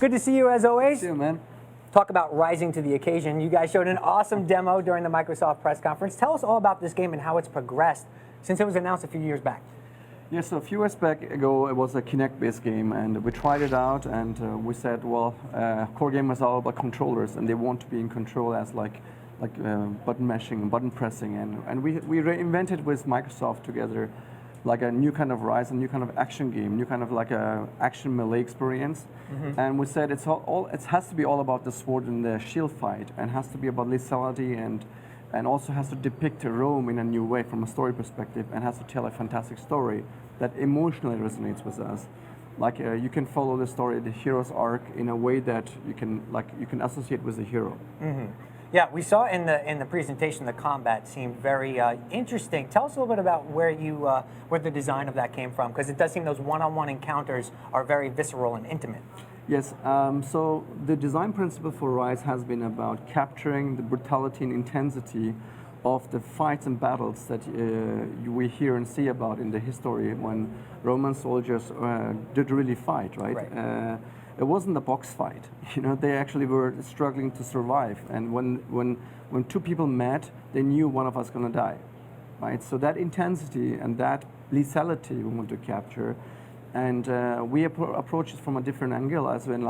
Good to see you as always. See you, man. Talk about rising to the occasion. You guys showed an awesome demo during the Microsoft press conference. Tell us all about this game and how it's progressed since it was announced a few years back. Yeah, so a few years back ago, it was a Kinect-based game, and we tried it out, and we said, well, core game is all about controllers, and they want to be in control as like button mashing and button pressing, and we reinvented with Microsoft together like a new kind of Ryse, a new kind of action game, new kind of like a action melee experience. And we said it has to be all about the sword and the shield fight, and has to be about lethality, and also has to depict Rome in a new way from a story perspective, and has to tell a fantastic story that emotionally resonates with us. Like you can follow the story, the hero's arc, in a way that you can associate with the hero. Yeah, we saw in the presentation the combat seemed very interesting. Tell us a little bit about where the design of that came from, because it does seem those one-on-one encounters are very visceral and intimate. Yes, so the design principle for Ryse has been about capturing the brutality and intensity of the fights and battles that we hear and see about in the history when Roman soldiers did really fight, right? It wasn't a box fight. You know, they actually were struggling to survive. And when two people met, they knew one of us going to die, right? So that intensity and that lethality we want to capture. And we approach it from a different angle, as when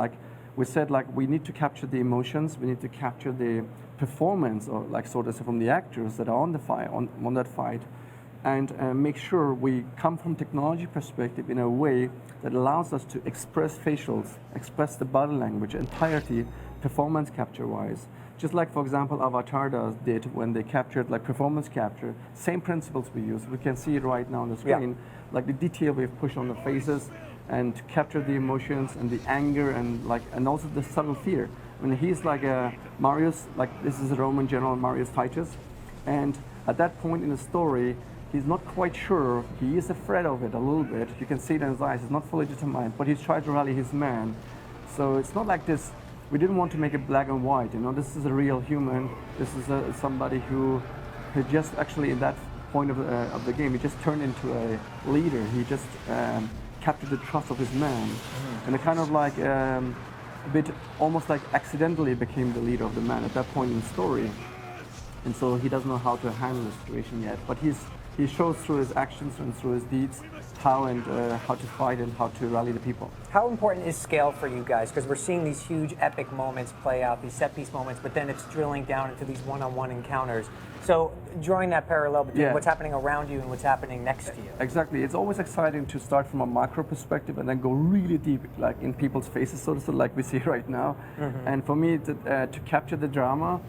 we said, we need to capture the emotions, we need to capture the performance, or so to say, from the actors that are on the fight, on that fight, and make sure we come from technology perspective in a way that allows us to express facials, express the body language entirety, performance capture-wise. Just like, for example, Avatar did when they captured performance capture. Same principles we use. We can see it right now on the screen. Yeah. Like the detail we've pushed on the faces, and to capture the emotions and the anger and also the subtle fear. When he's Marius, this is a Roman general Marius Titus, and at that point in the story, he's not quite sure. He is afraid of it a little bit. You can see it in his eyes. He's not fully determined, but he's trying to rally his men. So it's not like this. We didn't want to make it black and white. You know, this is a real human. This is somebody who just actually in that point of the game, he just turned into a leader. He just captured the trust of his men, and it kind of a bit almost like accidentally became the leader of the man at that point in the story. And so he doesn't know how to handle the situation yet, but he shows through his actions and through his deeds how to fight and how to rally the people. How important is scale for you guys? Because we're seeing these huge epic moments play out, these set piece moments, but then it's drilling down into these one-on-one encounters. So drawing that parallel between what's happening around you and what's happening next to you. Exactly. It's always exciting to start from a macro perspective and then go really deep, in people's faces, so to say, like we see right now. And for me, to capture the drama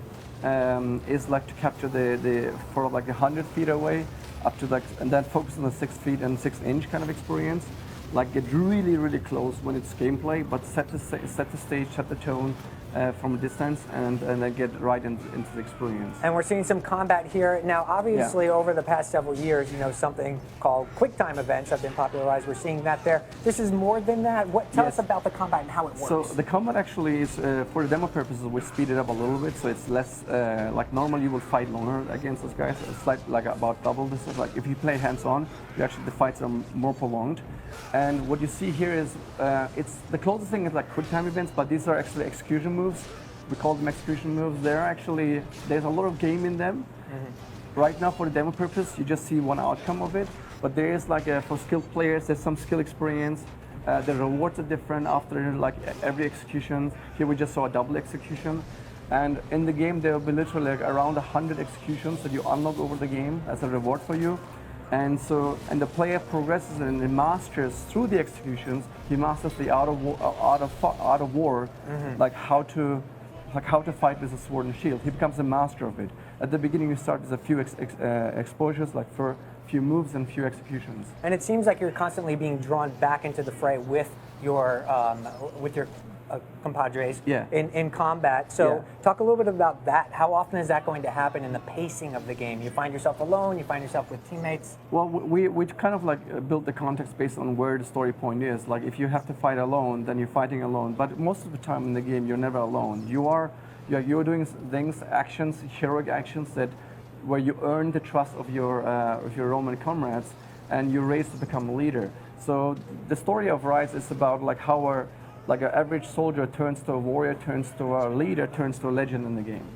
is to capture the 100 feet away, up to and then focus on the 6 feet and 6 inch kind of experience. Get really, really close when it's gameplay, but set the stage, set the tone from a distance, and then get right into the experience. And we're seeing some combat here. Now, obviously, over the past several years, something called QuickTime events have been popularized. We're seeing that there. This is more than that. Tell us about the combat and how it works. So the combat actually is, for the demo purposes, we speed it up a little bit, so it's less, normally you will fight longer against those guys. It's about double this. If you play hands-on, the fights are more prolonged. And what you see here is, it's the closest thing is QuickTime events, but these are actually execution moves. We call them execution moves. There's a lot of game in them. Right now, for the demo purpose, you just see one outcome of it. But there is for skilled players, there's some skill experience. The rewards are different after every execution. Here we just saw a double execution. And in the game, there will be literally around 100 executions that you unlock over the game as a reward for you. And the player progresses and masters through the executions. He masters the art of war, how to fight with a sword and shield. He becomes a master of it. At the beginning, you start with a few exposures, for a few moves and few executions. And it seems like you're constantly being drawn back into the fray with your compadres in combat. So talk a little bit about that. How often is that going to happen in the pacing of the game? You find yourself alone, you find yourself with teammates? Well, we kind of built the context based on where the story point is. If you have to fight alone, then you're fighting alone. But most of the time in the game, you're never alone. You're doing things, actions, heroic actions where you earn the trust of your Roman comrades, and you race to become a leader. So the story of Ryse is about how like an average soldier turns to a warrior, turns to a leader, turns to a legend in the game.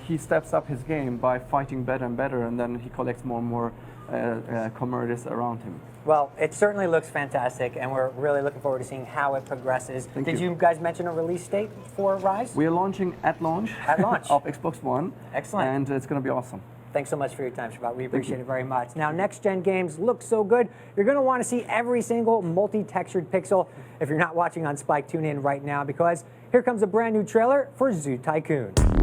He steps up his game by fighting better and better, and then he collects more and more commodities around him. Well, it certainly looks fantastic, and we're really looking forward to seeing how it progresses. Did you guys mention a release date for Ryse? We are launching at launch. At launch. Of Xbox One. Excellent. And it's going to be awesome. Thanks so much for your time, Shavat. We appreciate it very much. Now, next-gen games look so good. You're going to want to see every single multi-textured pixel. If you're not watching on Spike, tune in right now, because here comes a brand new trailer for Zoo Tycoon.